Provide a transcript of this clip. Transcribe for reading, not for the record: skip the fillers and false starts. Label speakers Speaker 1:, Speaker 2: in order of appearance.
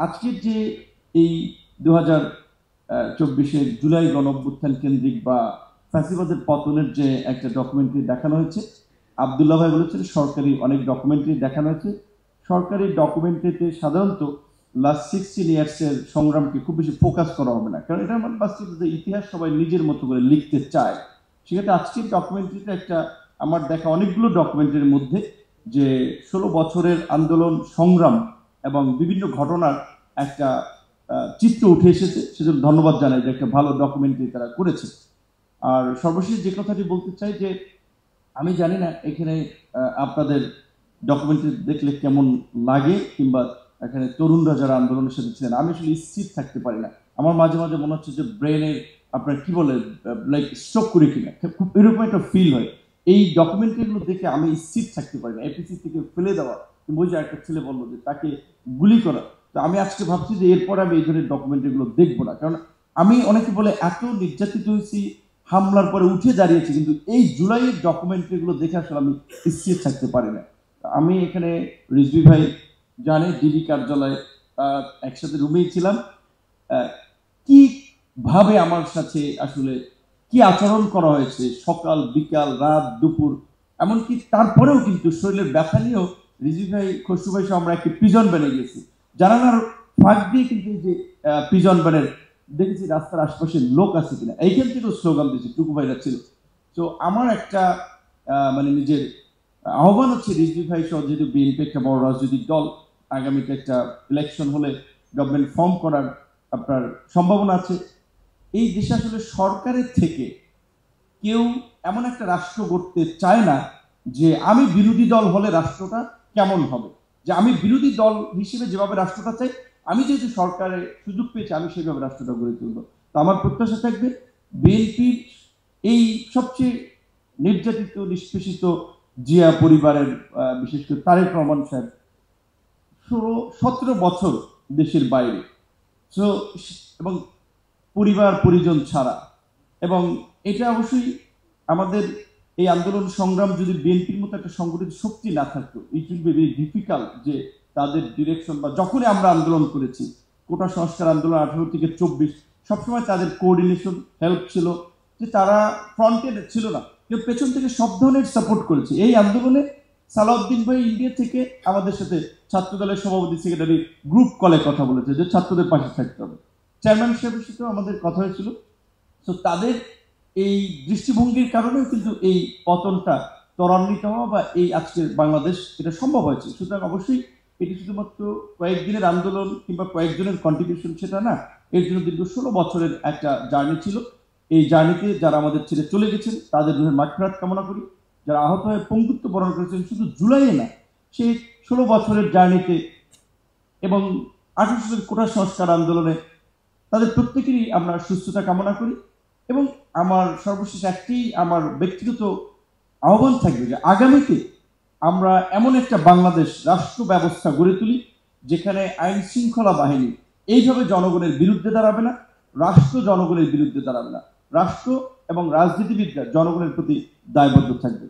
Speaker 1: আজকের যে এই 2024-এর জুলাই গণঅভ্যুত্থান কেন্দ্রিক বা ফ্যাসিবাদের পতনের যে একটা ডকুমেন্টারি দেখানো হয়েছে, আব্দুল্লাহ ভাই বলেছেন সরকারি অনেক ডকুমেন্টারি দেখানো হয়েছে। সরকারি ডকুমেন্টারিতে সাধারণত লাস্ট 16 ইয়ার্সের সংগ্রামকে খুব বেশি ফোকাস করা হবে না, কারণ এটা আমার বাস্তবে ইতিহাস সবাই নিজের মতো করে লিখতে চায়। সেক্ষেত্রে আজকের ডকুমেন্টারিটা একটা আমার দেখা অনেকগুলো ডকুমেন্টারির মধ্যে যে 16 বছরের আন্দোলন সংগ্রাম এবং বিভিন্ন ঘটনার একটা চিত্র উঠে এসেছে, সেজন্য ধন্যবাদ জানাই যে একটা ভালো ডকুমেন্টারি তারা করেছে। আর সর্বশেষ যে কথাটি বলতে চাই যে আমি জানি না এখানে আপনাদের ডকুমেন্টারি দেখলে কেমন লাগে, কিংবা এখানে তরুণরা যারা আন্দোলনের সাথে ছিলেন, আমি আসলে স্থির থাকতে পারি না। আমার মাঝে মাঝে মনে হচ্ছে যে ব্রেনের আপনার কি বলে লাইক স্ট্রোক করে কিনা, খুব এরকম একটা ফিল হয়। এই ডকুমেন্টারিগুলো দেখে আমি স্থির থাকতে পারি না। এপিসি থেকে ফেলে দেওয়া, ওই যে একটা ছেলে বললো যে তাকে গুলি করা, তো আমি আজকে ভাবছি যে এরপর আমি এই ধরনের ডকুমেন্টারিগুলো দেখবো না, কারণ আমি অনেকে বলে এত নির্যাতিত হয়েছি, হামলার পরে উঠে দাঁড়িয়েছি, কিন্তু এই জুলাইয়ের ডকুমেন্টারিগুলো দেখে আসলে আমি স্থির থাকতে পারি না। আমি এখানে রিজভি ভাই জানে ডিবি কার্যালয়ে একসাথে রুমেই ছিলাম, কি ভাবে আমার সাথে আসলে কি আচরণ করা হয়েছে, সকাল বিকাল রাত দুপুর, এমনকি তারপরেও কিন্তু শরীরের ব্যথা নিয়েও রিজভি ভাই খসরু ভাই সহ আমরা একটি প্রিজন ভ্যানে গেছি, জানালার ফাঁক দিয়ে কিন্তু যে প্রিজন ভ্যানের দেখেছি রাস্তার আশপাশে লোক আছে কিনা, এইখান থেকেও স্লোগান দিয়েছি, টুকু ভাইরা ছিল। তো আমার একটা মানে নিজের আহ্বান হচ্ছে রিজভি ভাই সহ, যেহেতু বিএনপি একটা বড় রাজনৈতিক দল, আগামীতে একটা ইলেকশন হলে গভর্নমেন্ট ফর্ম করার আপনার সম্ভাবনা আছে, এই দেশে আসলে সরকারের থেকে কেউ এমন একটা রাষ্ট্র গড়তে চায় না যে আমি বিরোধী দল হলে রাষ্ট্রটা কেমন হবে, যে আমি বিরোধী দল হিসেবে যেভাবে রাষ্ট্রটা চাই, আমি যেহেতু সরকারে সুযোগ পেয়েছি আমি সেইভাবে রাষ্ট্রটা গড়ে তুলব। তো আমার প্রত্যাশা থাকবে বিএনপির এই সবচেয়ে নির্যাতিত নিষ্পেষিত জিয়া পরিবারের বিশেষ করে তারেক রহমান সাহেব 16-17 বছর দেশের বাইরে, সো এবং পরিবার পরিজন ছাড়া, এবং এটা অবশ্যই আমাদের এই আন্দোলন সংগ্রাম যদি বিএনপির মতো একটা সংগঠিত শক্তি না থাকতো, it will be very difficult যে তাদের ডিরেকশন, বা যখনই আমরা আন্দোলন করেছি কোটা সংস্কার আন্দোলন 18 থেকে 24, সবসময় তাদের কোঅর্ডিনেশন হেল্প ছিল, যে তারা ফ্রন্টে ছিল না, কেউ পেছন থেকে সব ধরনের সাপোর্ট করেছে। এই আন্দোলনে সালাউদ্দিন ভাই ইন্ডিয়া থেকে আমাদের সাথে ছাত্র দলের সভাপতি সেক্রেটারি গ্রুপ কলে কথা বলেছে যে ছাত্রদের পাশে থাকতে হবে, চেয়ারম্যান সাহেবের সাথেও আমাদের কথা হয়েছিল। তো তাদের এই দৃষ্টিভঙ্গির কারণেও কিন্তু এই পতনটা ত্বরান্বিত হওয়া বা এই আজকের বাংলাদেশ এটা সম্ভব হয়েছে। সুতরাং অবশ্যই এটি শুধুমাত্র কয়েকদিনের আন্দোলন কিংবা কয়েকজনের কন্ট্রিবিউশন সেটা না, এর জন্য দীর্ঘ 16 বছরের একটা জার্নি ছিল। এই জার্নিতে যারা আমাদের ছেড়ে চলে গেছেন তাদের রুহের মাগফিরাত কামনা করি, যারা আহত হয়ে পঙ্গুত্ব বরণ করেছেন শুধু জুলাইয়ে না, সেই 16 বছরের জার্নিতে এবং 1800 কোটা সংস্কার আন্দোলনে তাদের প্রত্যেকেরই আমরা সুস্থতা কামনা করি। এবং আমার সর্বশেষ একটি আমার ব্যক্তিগত আহ্বান থাকবে যে আগামীতে আমরা এমন একটা বাংলাদেশ রাষ্ট্র ব্যবস্থা গড়ে তুলি যেখানে আইন শৃঙ্খলা বাহিনী এইভাবে জনগণের বিরুদ্ধে দাঁড়াবে না, রাষ্ট্র জনগণের বিরুদ্ধে দাঁড়াবে না, রাষ্ট্র এবং রাজনীতিবিদরা জনগণের প্রতি দায়বদ্ধ থাকবে।